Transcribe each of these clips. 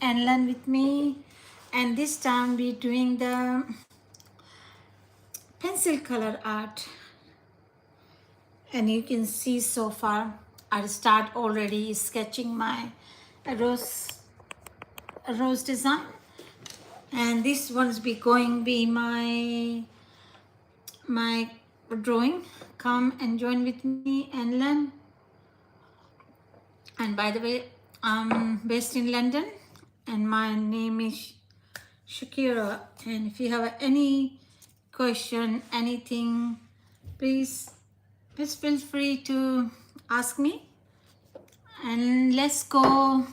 and learn with me. And this time we're doing the pencil color art. And you can see so far I start already sketching my rose design. And this one's be my drawing. Come and join with me and learn. And by the way, I'm based in London and my name is Shakira. And if you have any question, anything, please feel free to ask me and let's go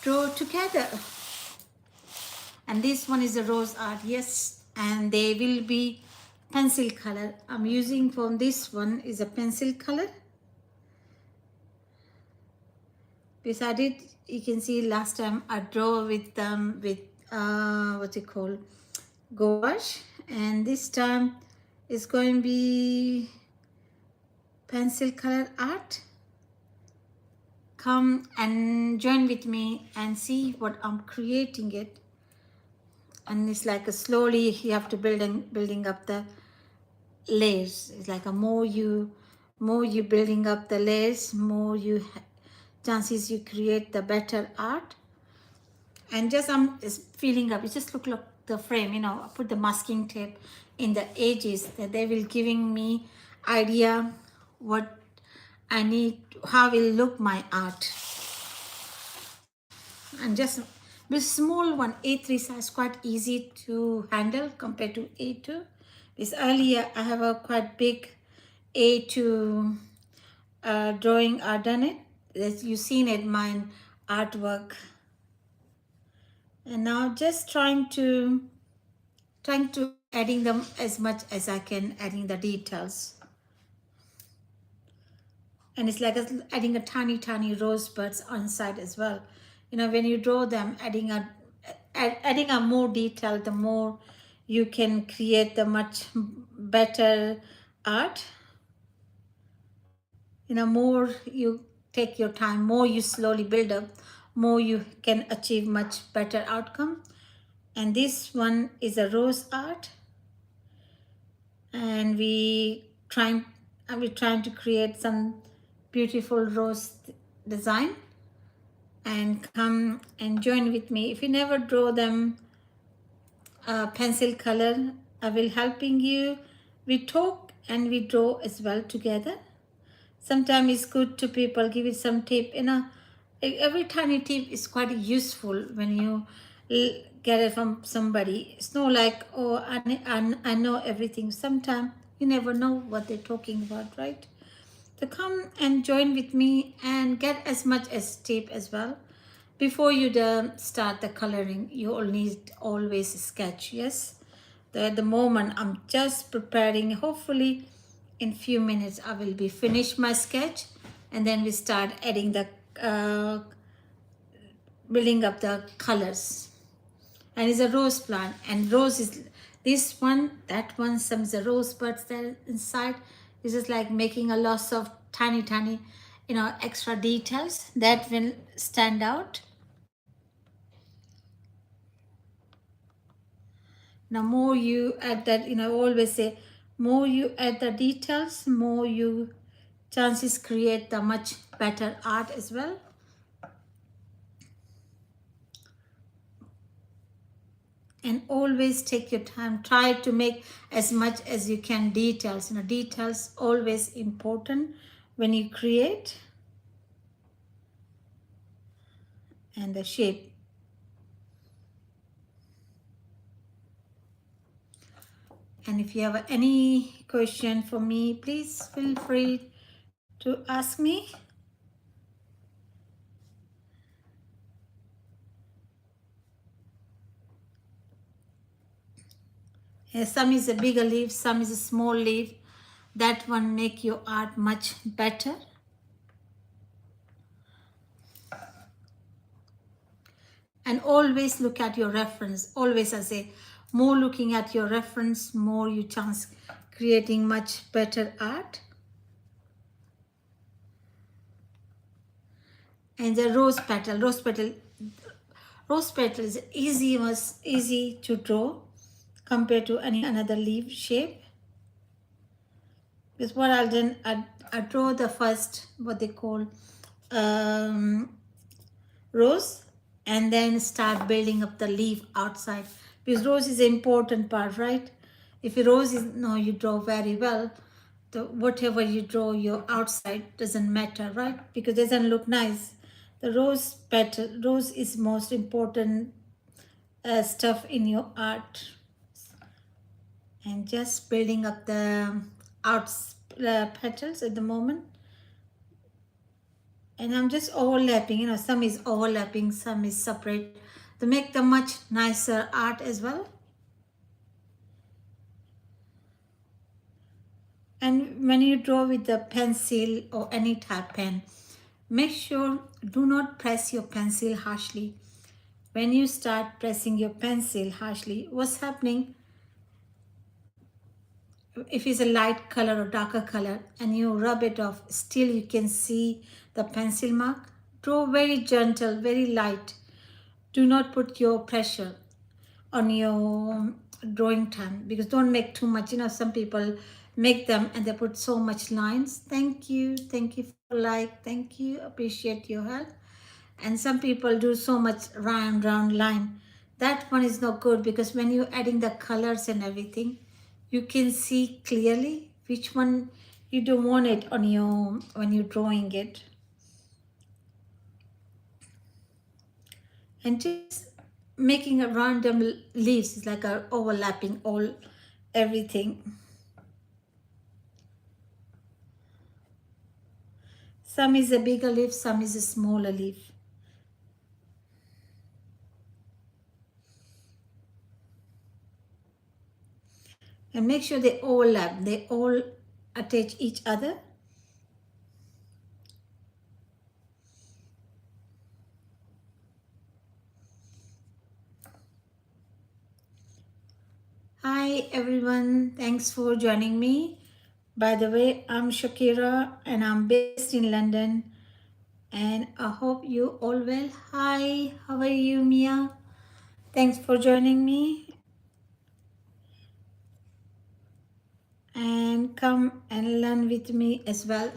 draw together. And this one is a rose art, yes, and they will be pencil color. I'm using from this one is a pencil color. Beside it, you can see last time I draw with what you call gouache, and this time it's going to be pencil color art. Come and join with me and see what I'm creating it. And it's like a slowly you have to building up the layers. It's like a more you building up the layers, more you chances you create the better art. And just I'm feeling up. It just look like the frame, I put the masking tape in the edges that they will giving me idea what I need, how will look my art. And just this small one A3 size quite easy to handle compared to A2. This earlier I have a quite big A2 drawing I've done it. As you've seen it, my artwork. And now just trying to adding them as much as I can, adding the details. And it's like adding a tiny rosebuds on side as well. When you draw them, adding a more detail, the more you can create the much better art. More you take your time, more you slowly build up, more you can achieve much better outcome. And this one is a rose art, and we're trying to create some beautiful rose design. And come and join with me. If you never draw them pencil color, I will helping you. We talk and we draw as well together. Sometimes it's good to people give it some tip. Every tiny tip is quite useful when you get it from somebody. It's not like, oh, I know everything. Sometimes you never know what they're talking about, right? So come and join with me and get as much as tip as well. Before you start the coloring, you all need always sketch, yes? At the moment, I'm just preparing. Hopefully, in few minutes, I will be finished my sketch. And then we start adding the, building up the colors. And it's a rose plant. And rose is this one, that one, some is a rosebuds there inside. This is like making a lot of tiny, extra details that will stand out. Now, more you add that, always say, more you add the details, more you chances create the much better art as well. And always take your time. Try to make as much as you can details. Details always important when you create. And the shape. And if you have any question for me, please feel free to ask me. Some is a bigger leaf, some is a small leaf. That one make your art much better. And always look at your reference. Always, I say, more looking at your reference, more you chance creating much better art. And the rose petal Rose petal is easy to draw compared to any another leaf shape. Because what I'll do, I draw the first what they call um, rose, and then start building up the leaf outside. Because rose is an important part, right? If a rose is no, you draw very well. The whatever you draw, your outside doesn't matter, right? Because it doesn't look nice. The rose petal, rose is most important stuff in your art, and just building up the outs petals at the moment. And I'm just overlapping, some is overlapping, some is separate to make the much nicer art as well. And when you draw with the pencil or any type pen, make sure do not press your pencil harshly. When you start pressing your pencil harshly, what's happening, if it's a light color or darker color and you rub it off, still you can see the pencil mark. Draw very gentle, very light. Do not put your pressure on your drawing time, because don't make too much. Some people make them and they put so much lines. Thank you for like, thank you, appreciate your help. And some people do so much round line. That one is not good, because when you're adding the colors and everything, you can see clearly which one you don't want it on your when you're drawing it. And just making a random leaves is like a overlapping all everything. Some is a bigger leaf, some is a smaller leaf. And make sure they overlap, they all attach each other. Hi everyone, thanks for joining me. By the way, I'm Shakira and I'm based in London, and I hope you all well. Hi, how are you, Mia? Thanks for joining me, and come and learn with me as well.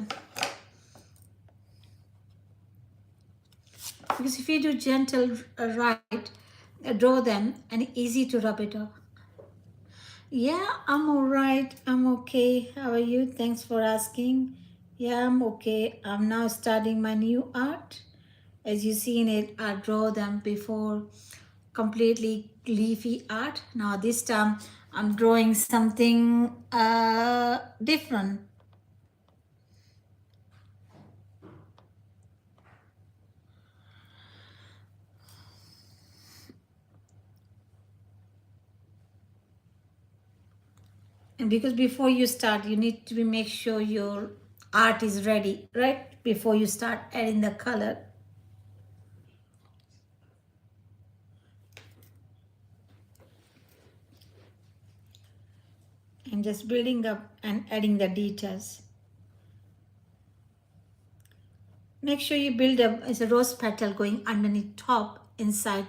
Because if you do gentle right, draw them and easy to rub it off. Yeah, I'm all right. I'm okay. How are you? Thanks for asking. Yeah, I'm okay. I'm now starting my new art. As you seen it, I draw them before completely leafy art. Now this time I'm drawing something different. And because before you start, you need to make sure your art is ready, right? Before you start adding the color. And just building up and adding the details. Make sure you build up as a rose petal going underneath top inside.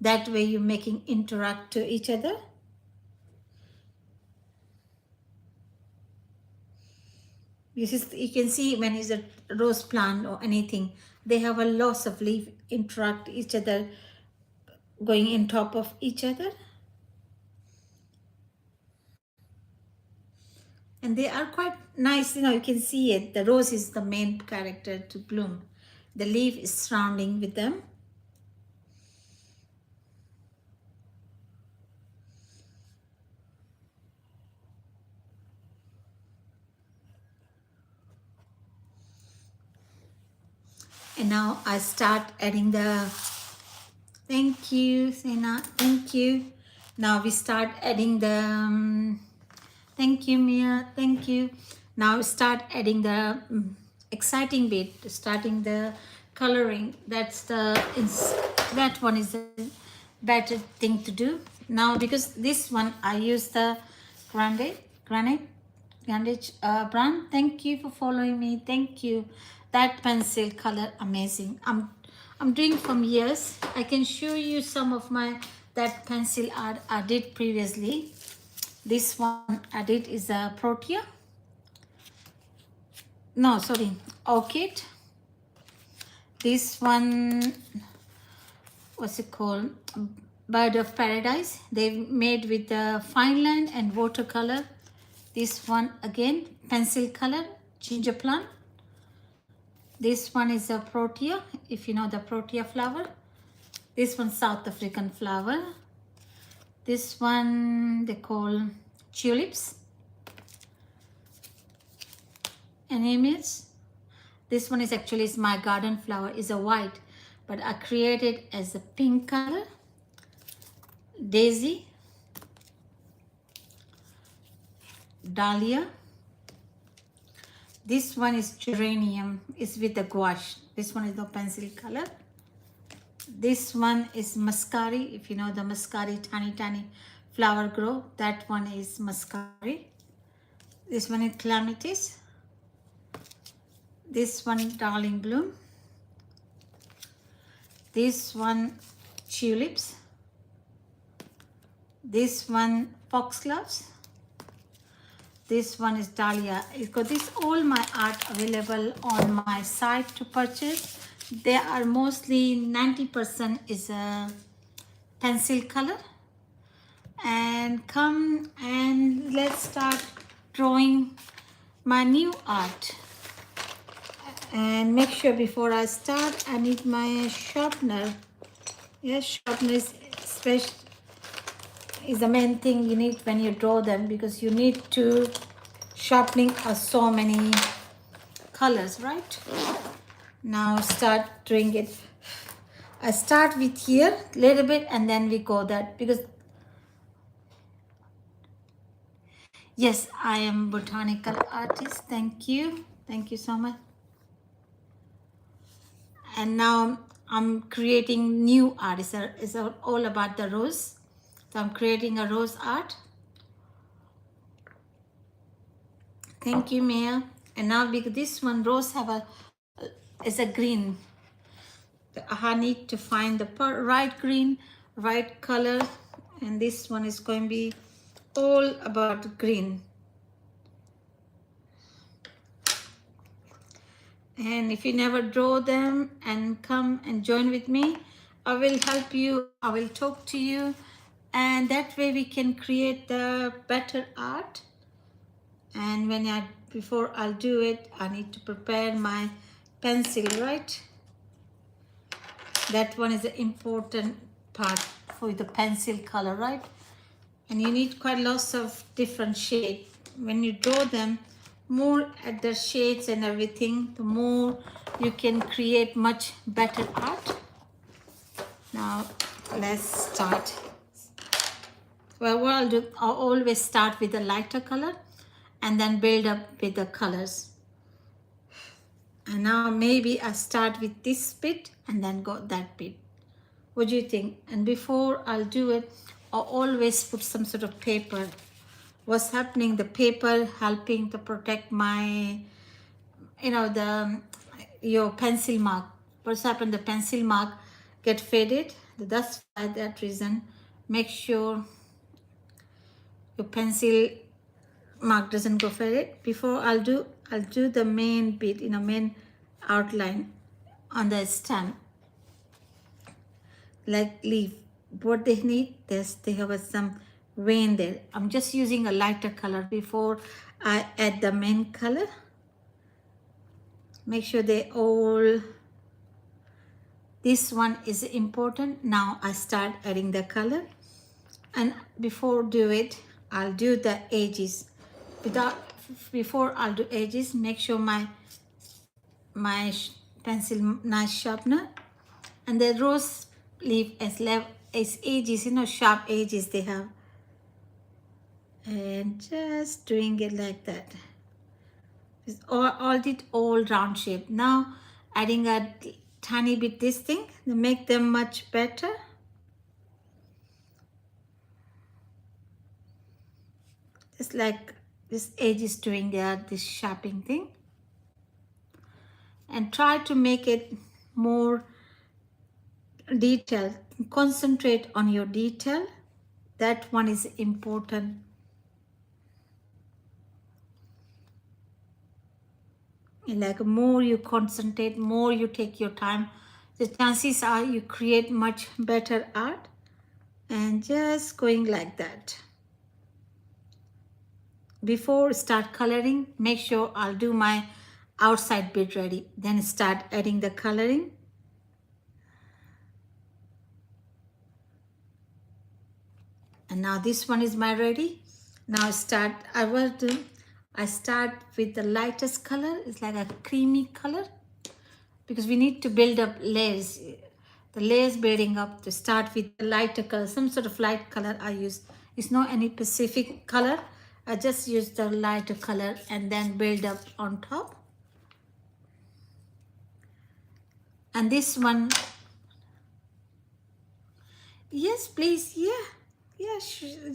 That way you're making interact to each other. You can see when it's a rose plant or anything, they have a lots of leaf interact each other, going in top of each other. And they are quite nice, you can see it. The rose is the main character to bloom. The leaf is surrounding with them. And now I start adding the, thank you, Sena, thank you. Now we start adding the, thank you, Mia, thank you. Now start adding the exciting bit, starting the coloring. That one is a better thing to do. Now because this one I use the granite brand. Thank you for following me. Thank you. That pencil color amazing. I'm doing from years. I can show you some of my that pencil art I did previously. This one I did is a Protea. No, sorry, Orchid. This one, what's it called? Bird of Paradise. They made with the fine line and watercolor. This one again, pencil color, ginger plum. This one is a Protea, if you know the Protea flower. This one South African flower. This one they call tulips. Anemones. This one is actually is my garden flower, is a white, but I created as a pink color. Daisy, dahlia. This one is geranium, is with the gouache. This one is the pencil color. This one is muscari, if you know the muscari, tiny flower grow. That one is muscari. This one is clematis. This one darling bloom. This one tulips. This one foxgloves. This one is dahlia. Because this all my art available on my site to purchase. They are mostly 90% is a pencil color. And come and let's start drawing my new art. And make sure before I start, I need my sharpener. Yes, sharpener is special. Is the main thing you need when you draw them, because you need to sharpening so many colors, right? Now start doing it. I start with here a little bit and then we go that, because yes, I am botanical artist. Thank you so much. And now I'm creating new art. It's all about the rose. So I'm creating a rose art. Thank you, Maya. And now because this one rose have is a green. I need to find the right green, right color, and this one is going to be all about green. And if you never draw them and come and join with me, I will help you, I will talk to you, and that way we can create the better art. And before I'll do it, I need to prepare my pencil, right? That one is the important part for the pencil color, right? And you need quite lots of different shades. When you draw them, more at the shades and everything, the more you can create much better art. Now let's start. Well, what I'll do, I'll always start with a lighter color and then build up with the colors. And now maybe I start with this bit and then go that bit. What do you think? And before I'll do it, I'll always put some sort of paper. What's happening? The paper helping to protect my, your pencil mark. What's happened? The pencil mark get faded. That's why that reason. Make sure your pencil mark doesn't go faded. Before I'll do the main bit, main outline on the stem, like leaf. What they need, they have some vein there. I'm just using a lighter color before I add the main color. Make sure they all, this one is important. Now I start adding the color, and before do it, I'll do the edges. Before I'll do edges, make sure my pencil nice sharpener, and the rose leaf as edges, sharp edges they have, and just doing it like that. It's all round shape. Now adding a tiny bit this thing to make them much better. Just like this edge is doing this sharpening thing, and try to make it more detail. Concentrate on your detail. That one is important. Like more you concentrate, more you take your time, the chances are you create much better art. And just going like that. Before start coloring, make sure I'll do my outside bit ready, then start adding the coloring. And now this one is my ready. Now I start with the lightest color. It's like a creamy color, because we need to build up layers. The layers building up, to start with the lighter color, some sort of light color I use. It's not any specific color. I just use the lighter color and then build up on top. And this one, yes, please, yeah, yeah,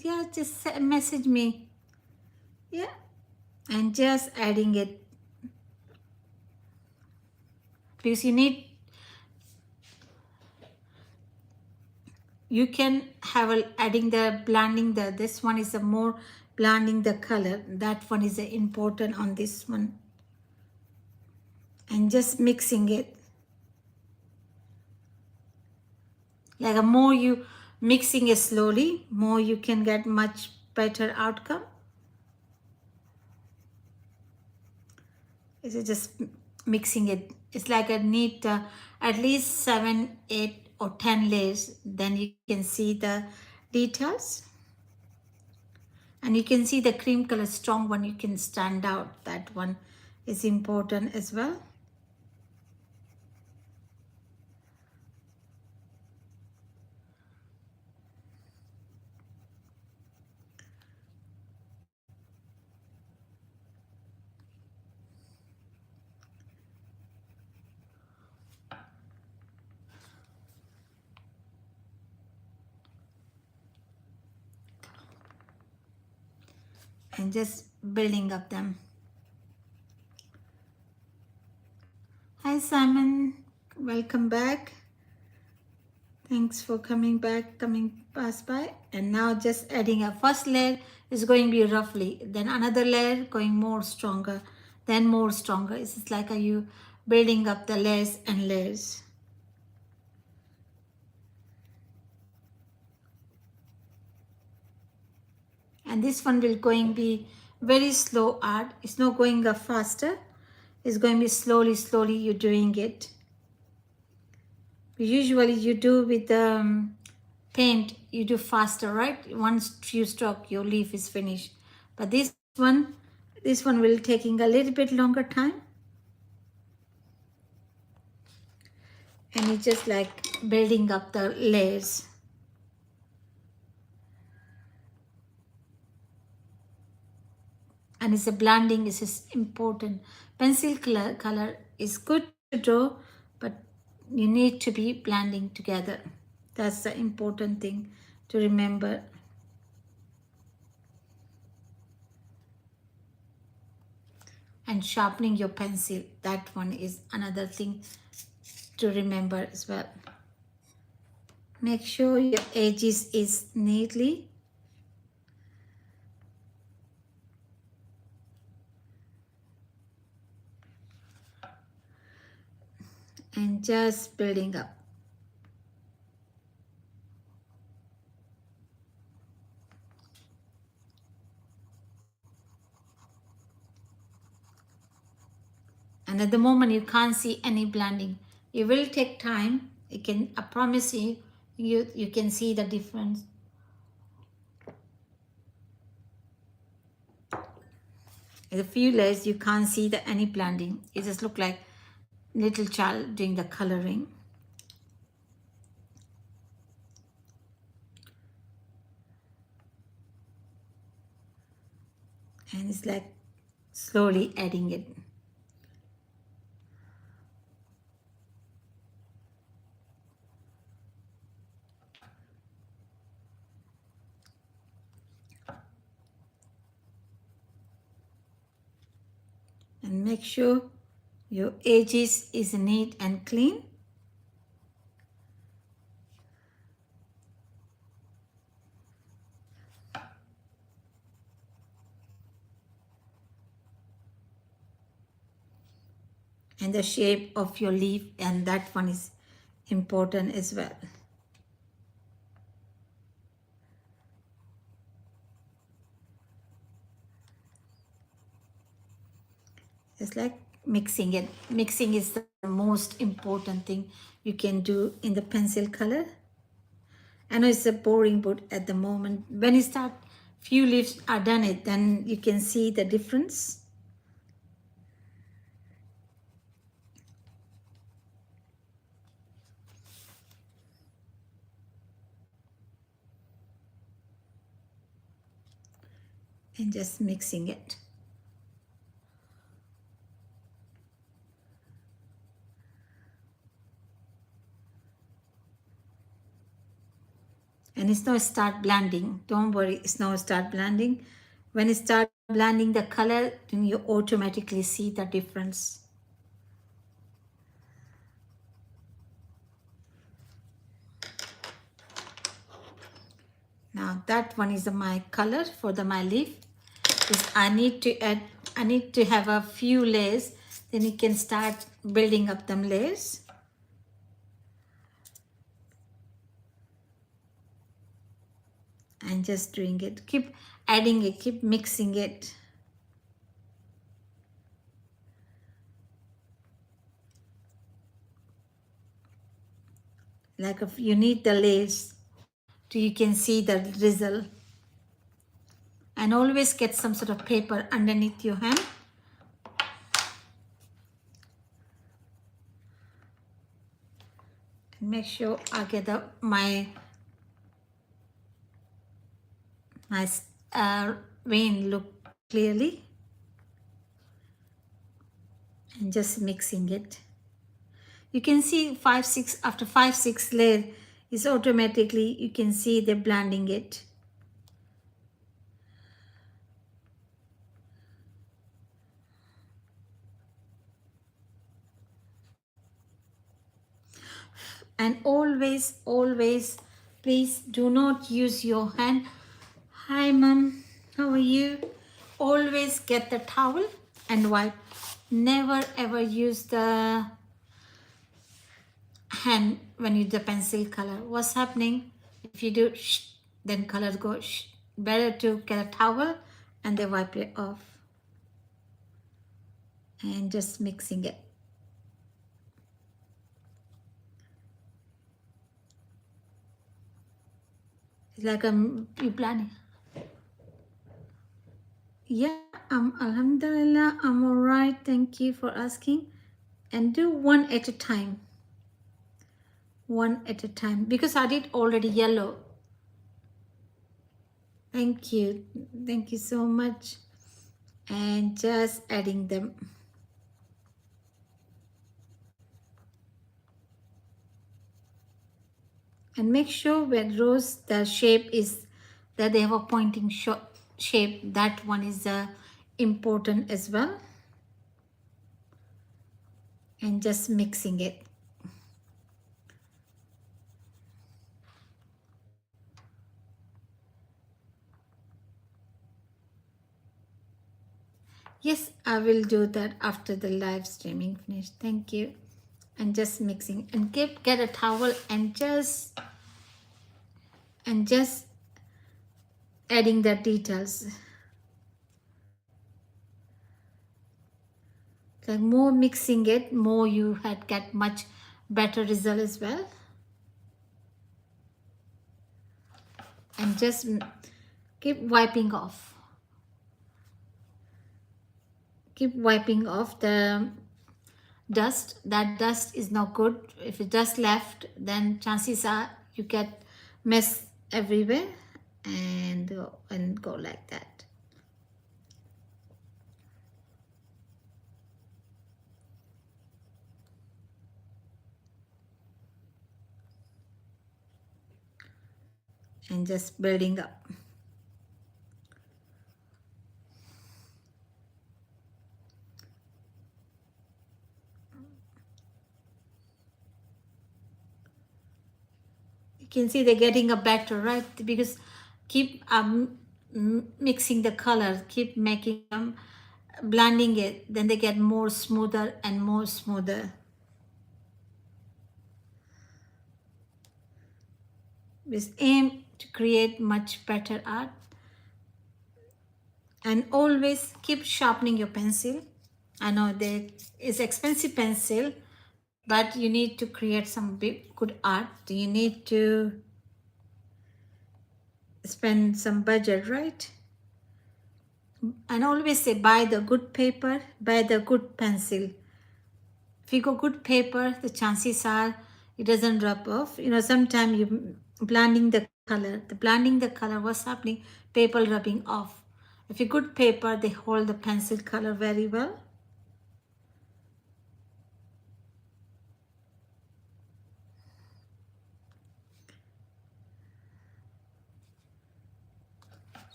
yeah, just message me, yeah, and just adding it, because you can have adding the blending, this one is a more blending the color, that one is important on this one, and just mixing it. Like a more you mixing it slowly, more you can get much better outcome. It's just mixing it. It's like a neat at least 7, 8 or 10 layers, then you can see the details. And you can see the cream color strong one, you can stand out, that one is important as well. And just building up them. Hi Simon, welcome back. Thanks for coming back, coming pass by. And now just adding a first layer is going to be roughly, then another layer going more stronger, then more stronger. It's just like you building up the layers and layers. And this one will going be very slow art. It's not going up faster. It's going to be slowly you're doing it. Usually you do with paint, you do faster, right? Once you stroke, your leaf is finished. But this one will taking a little bit longer time. And it's just like building up the layers. And it's a blending, is just important. Pencil color is good to draw, but you need to be blending together. That's the important thing to remember. And sharpening your pencil, that one is another thing to remember as well. Make sure your edges is neatly. And just building up. And at the moment you can't see any blending. It will take time. I promise you, you can see the difference. In a few layers you can't see any blending. It just look like little child doing the coloring. And it's like slowly adding it. And make sure your edges is neat and clean. and the shape of your leaf, and that one is important as well. It's like mixing it. Mixing is the most important thing you can do in the pencil color. I know it's a boring book at the moment. When you start, few leaves are done it, then you can see the difference. And just mixing it. And it's now start blending. Don't worry, it's now start blending. When it start blending the color, then you automatically see the difference. Now that one is my color for my leaf. Is I need to have a few layers, then you can start building up them layers. And just doing it, keep adding it, keep mixing it. Like if you need the layers so you can see the result. And always get some sort of paper underneath your hand. And make sure I get my vein look clearly. And just mixing it. You can see 5-6 after 5-6 layer is automatically you can see they're blending it. And always please do not use your hand. Hi mom, how are you? Always get the towel and wipe. Never ever use the hand when you do the pencil color. What's happening if you do then colors go better to get a towel and they wipe it off. And just mixing it. It's like you planning. Yeah, alhamdulillah, I'm all right. Thank you for asking. And do one at a time. One at a time. Because I did already yellow. Thank you. Thank you so much. And just adding them. And make sure when rose, the shape is that they have a pointing shape. That one is important as well. And just mixing it. Yes, I will do that after the live streaming finished. Thank you. And just mixing and get a towel and just adding the details. Like more mixing it, more you had get much better result as well. And just keep wiping off. Keep wiping off the dust. That dust is not good. If it's dust left, then chances are you get mess everywhere. And go like that. And just building up. You can see they're getting a better, right? Because keep mixing the colors, keep making them blending it, then they get more smoother and more smoother. With aim to create much better art, and always keep sharpening your pencil. I know that it's expensive pencil, but you need to create some big good art. You need to spend some budget, right? And always say buy the good paper, buy the good pencil. If you go good paper, the chances are it doesn't rub off. You know, sometimes you blending the color, what's happening? Paper rubbing off. If you good paper, they hold the pencil color very well.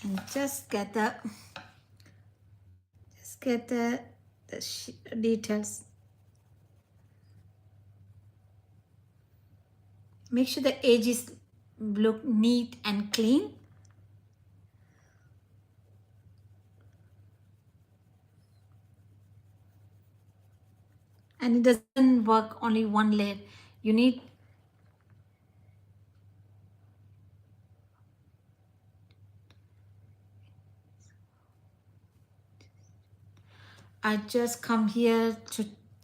And just get the details. Make sure the edges look neat and clean. And it doesn't work only one layer. You need I just come here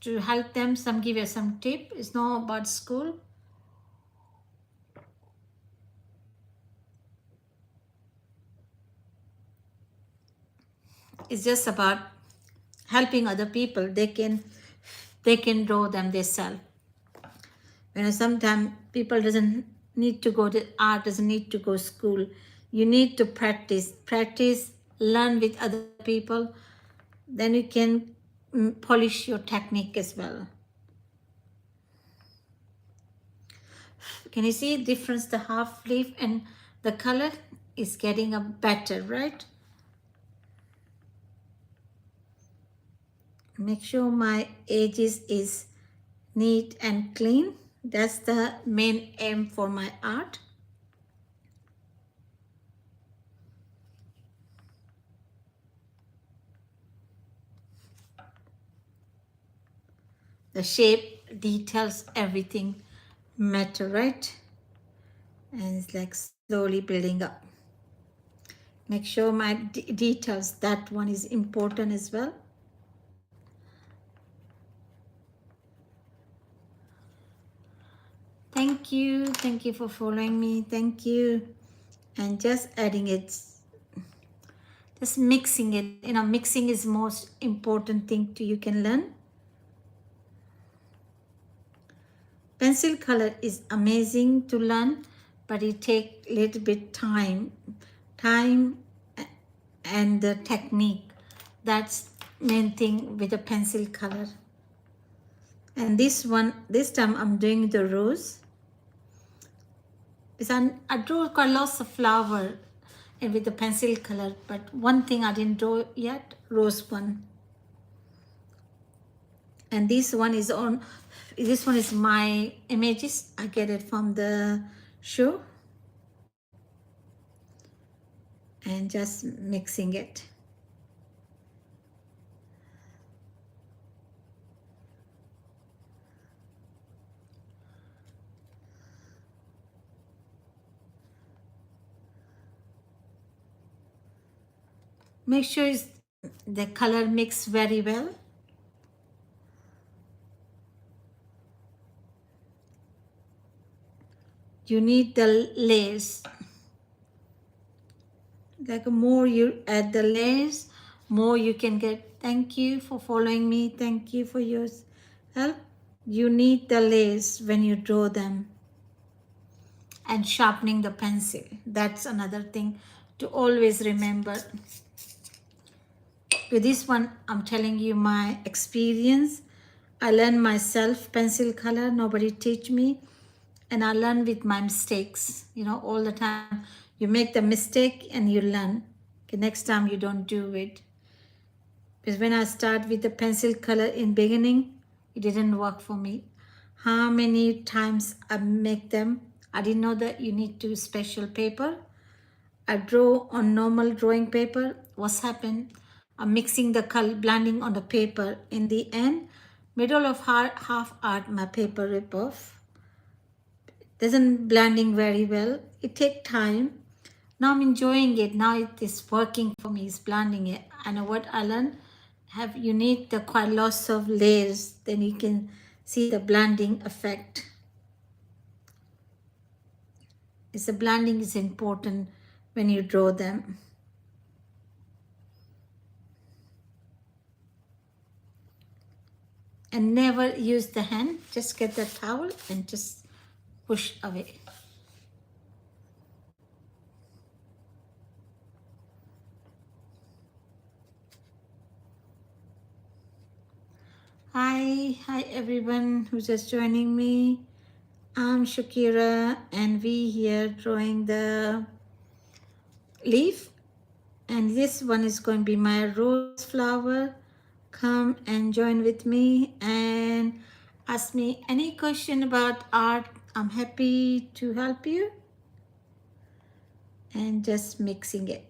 to help them, some give you some tip. It's not about school. It's just about helping other people. They can draw them themselves. You know, sometimes people doesn't need to go to art, doesn't need to go school. You need to practice, learn with other people. Then you can polish your technique as well. Can you see difference? The half leaf and the color is getting a better, right? Make sure my edges is neat and clean. That's the main aim for my art. The shape, details, everything matter, right? And it's like slowly building up. Make sure my details, that one is important as well. Thank you for following me. Thank you. And just adding it, just mixing it. You know, mixing is most important thing you can learn. Pencil color is amazing to learn, but it take a little bit time and the technique. That's main thing with the pencil color. And this time I'm doing the rose. I drew quite lots of flower and with the pencil color, but one thing I didn't draw yet, rose one. And this one is my images. I get it from the show. And just mixing it. Make sure the color mix very well. You need the layers. Like more you add the layers, more you can get. Thank you for following me. Thank you for your help. You need the layers when you draw them. And sharpening the pencil. That's another thing to always remember. With this one, I'm telling you my experience. I learned myself pencil color. Nobody teach me. And I learn with my mistakes. You know, all the time. You make the mistake and you learn. Okay, next time you don't do it. Because when I start with the pencil color in beginning, it didn't work for me. How many times I make them? I didn't know that you need to special paper. I draw on normal drawing paper. What's happened? mixing the color, blending on the paper. In the end, middle of half art, my paper rip off. Doesn't blending very well. It take time. Now I'm enjoying it. Now it is working for me. It's blending it. I know what I learned. You need the quite lots of layers. Then you can see the blending effect. It's the blending is important when you draw them. And never use the hand. Just get the towel and just push away. Hi everyone who's just joining me. I'm Shakira and we here drawing the leaf, and this one is going to be my rose flower. Come and join with me and ask me any question about art. I'm happy to help you. And just mixing it.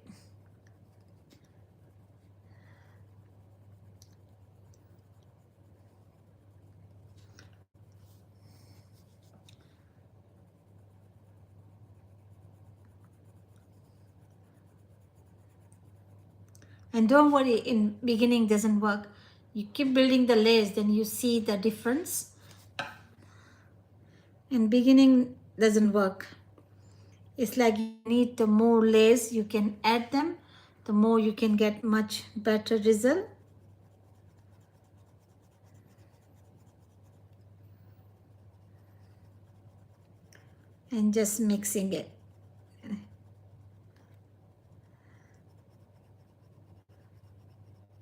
And don't worry, in beginning doesn't work. You keep building the layers, then you see the difference. In beginning doesn't work. It's like you need the more layers you can add them, the more you can get much better result. And just mixing it.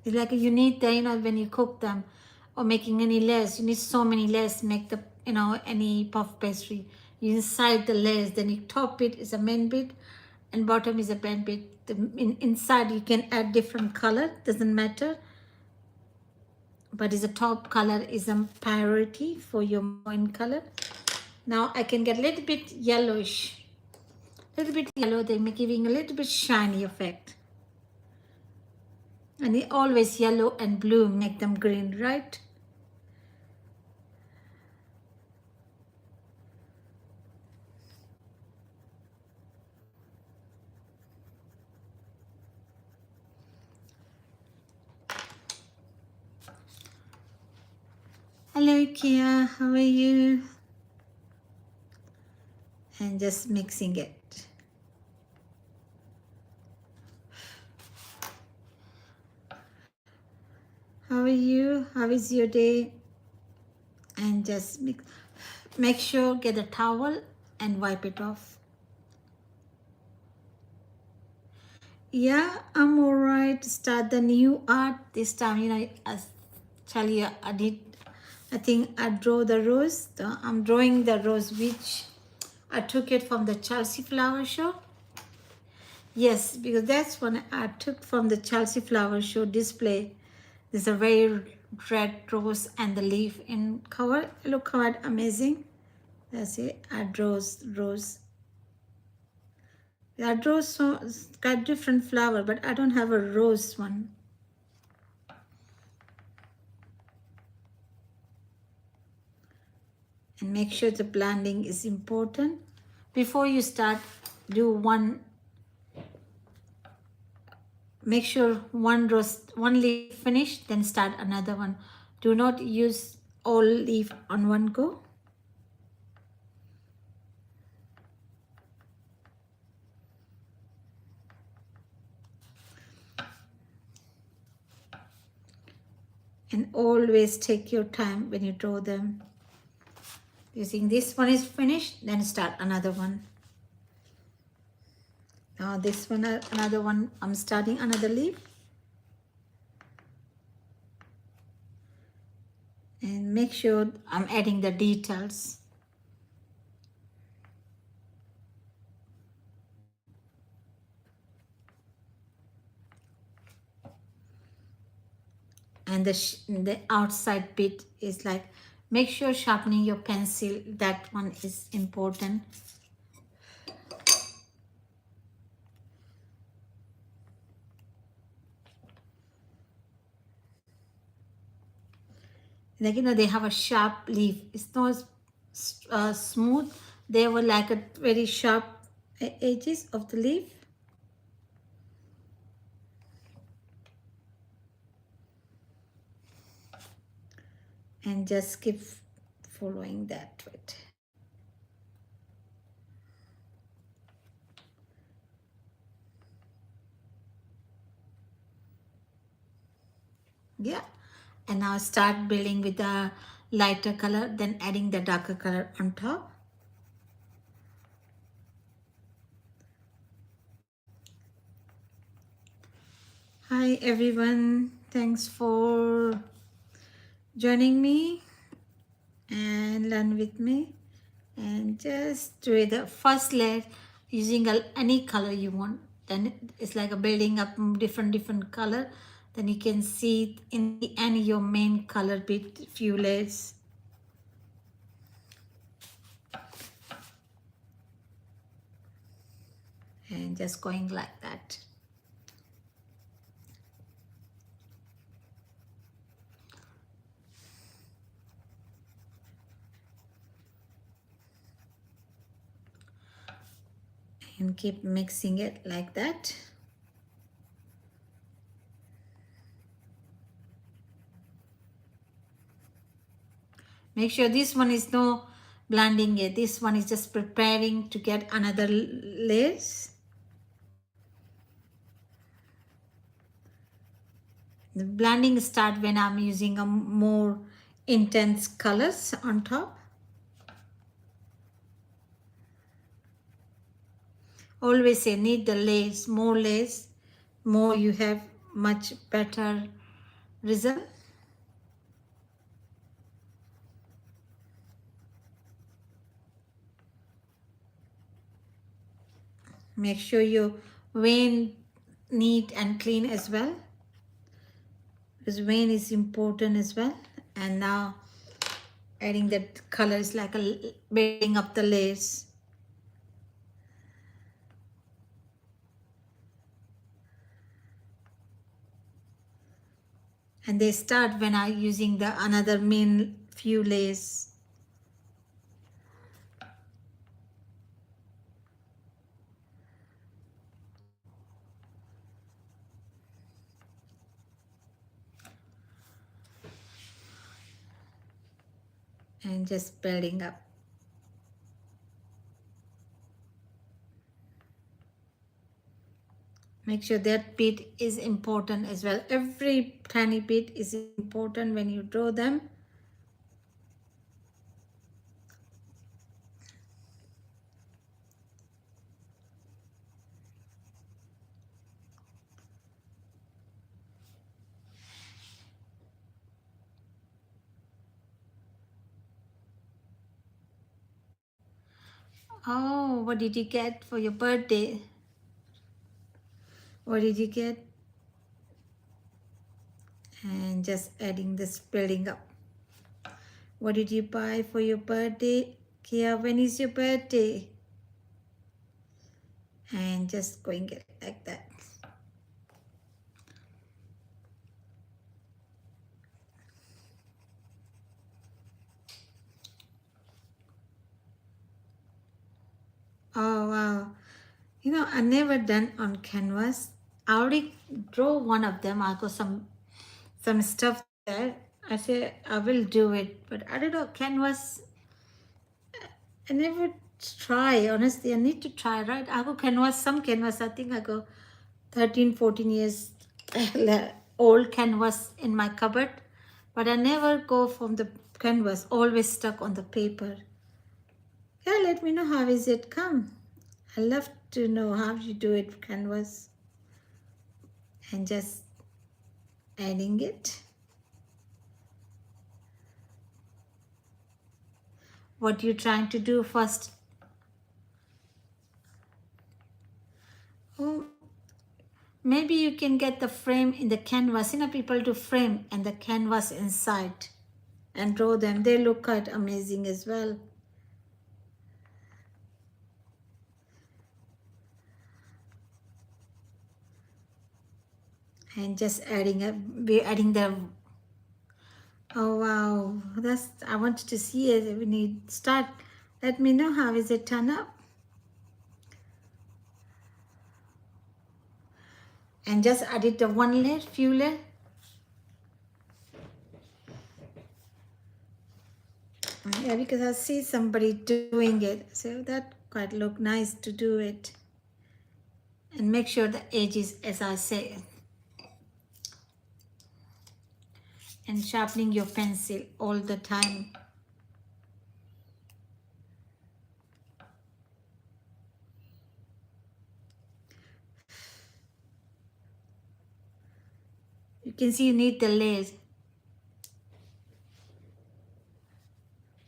It's like you need the, when you cook them or making any layers, you need so many layers to make the, any puff pastry. You inside the layers, then you top it is a main bit and bottom is a band bit. Inside you can add different color, doesn't matter. But is a top color is a priority for your main color. Now I can get a little bit yellowish. A little bit yellow, they're giving a little bit shiny effect. And they always yellow and blue make them green, right? Hello Kia, how are you? And just mixing it. How are you? How is your day? And just make sure get a towel and wipe it off. Yeah, I'm all right. Start the new art this time. I tell you, I think I draw the rose. I'm drawing the rose, which I took it from the Chelsea Flower Show. Yes, because that's one I took from the Chelsea Flower Show display. There's a very red rose and the leaf in cover. It look quite amazing. That's it. I draw rose. I draw got different flower, but I don't have a rose one. And make sure the blending is important. Before you start, do one. Make sure one leaf finished, then start another one. Do not use all leaf on one go. And always take your time when you draw them. Using this one is finished, then start another one. Now this one, another one, I'm starting another leaf. And make sure I'm adding the details. And the outside bit is like, make sure sharpening your pencil, that one is important. Like, they have a sharp leaf. It's not smooth. They were like a very sharp edges of the leaf. And just keep following that with. Yeah. And now start building with a lighter color, then adding the darker color on top. Hi everyone, thanks for joining me and learn with me. And just do the first layer using any color you want. Then it's like a building up different color. Then you can see in the end your main color bit few layers. And just going like that. And keep mixing it like that. Make sure this one is no blending it. This one is just preparing to get another layers. The blending start when I'm using a more intense colors on top. Always say need the layers, more you have much better result. Make sure your vein neat and clean as well, because vein is important as well. And now adding the colors like building up the layers. And they start when I using the another main few layers. And just building up. Make sure that bit is important as well. Every tiny bit is important when you draw them. Oh, what did you get for your birthday? What did you get? And just adding this building up. What did you buy for your birthday? Kia, when is your birthday? And just going it like that. Oh wow. I never done on canvas. I already draw one of them. I got some stuff there. I say I will do it, but I don't know, canvas. I never try. Honestly, I need to try, right? I go canvas, some canvas. I think I go 13, 14 years old canvas in my cupboard, but I never go from the canvas. Always stuck on the paper. Yeah, let me know how is it come. I love to know how you do it canvas, and just adding it. What you're trying to do first. Oh, maybe you can get the frame in the canvas. People do frame and the canvas inside and draw them. They look quite amazing as well. And just we're adding the Oh wow, I wanted to see it when you start. Let me know how is it turn up. And just added the one layer, few layer. Yeah, because I see somebody doing it, so that quite look nice to do it. And make sure the edge is as I say. And sharpening your pencil all the time. You can see you need the layers.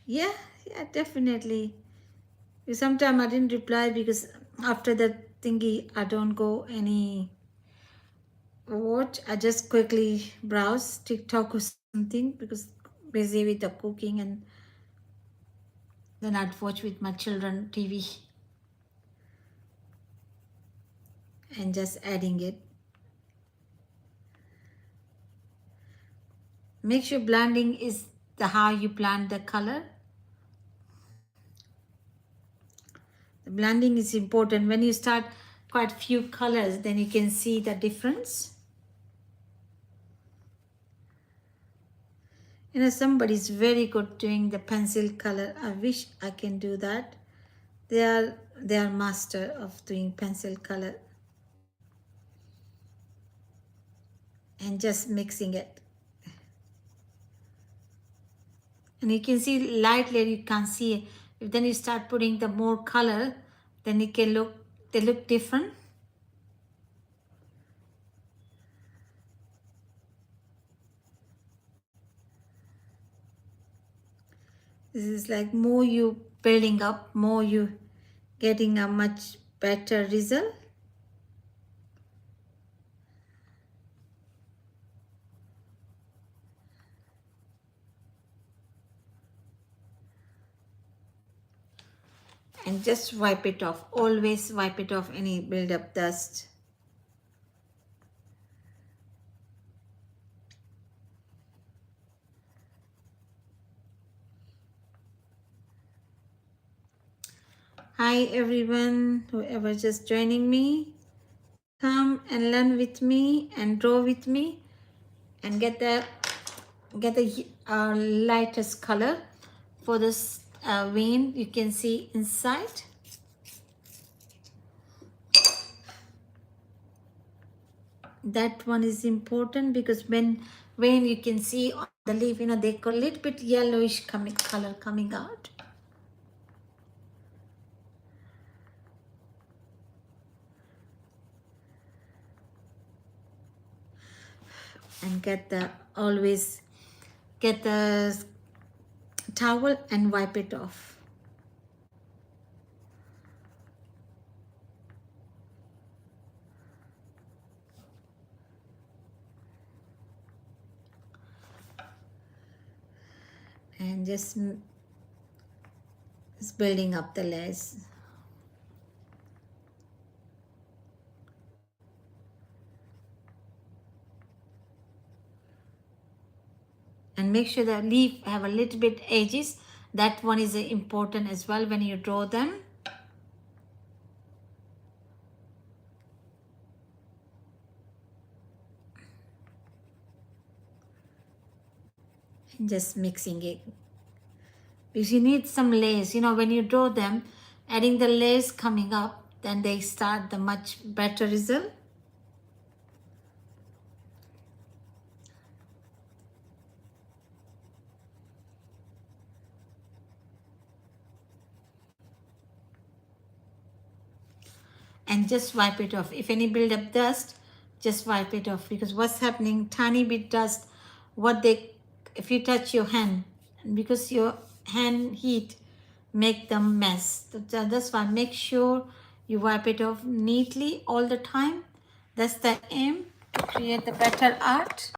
Yeah, yeah, definitely. Sometimes I didn't reply because after that thingy, I don't go any watch. I just quickly browse TikTok or something because busy with the cooking, and then I'd watch with my children TV and just adding it. Make sure blending is the how you blend the color. The blending is important. When you start quite few colors, then you can see the difference. You know, somebody's very good doing the pencil color. I wish I can do that. They are master of doing pencil color and just mixing it. And you can see light layer, you can't see. If then you start putting the more color, then it can look, they look different. This is like more you building up, more you getting a much better result. And just wipe it off. Always wipe it off any build-up dust. Hi everyone, whoever just joining me, come and learn with me and draw with me and get the lightest color for this vein. You can see inside. That one is important because when you can see on the leaf, you know, they got a little bit yellowish color coming out. And always get the towel and wipe it off. And just building up the layers. And make sure the leaf have a little bit edges. That one is important as well when you draw them. And just mixing it. Because you need some layers, you know, when you draw them, adding the layers coming up, then they start the much better result. And just wipe it off. If any build up dust, just wipe it off, because what's happening, tiny bit dust, if you touch your hand, because your hand heat make them mess. That's why make sure you wipe it off neatly all the time. That's the aim, to create the better art.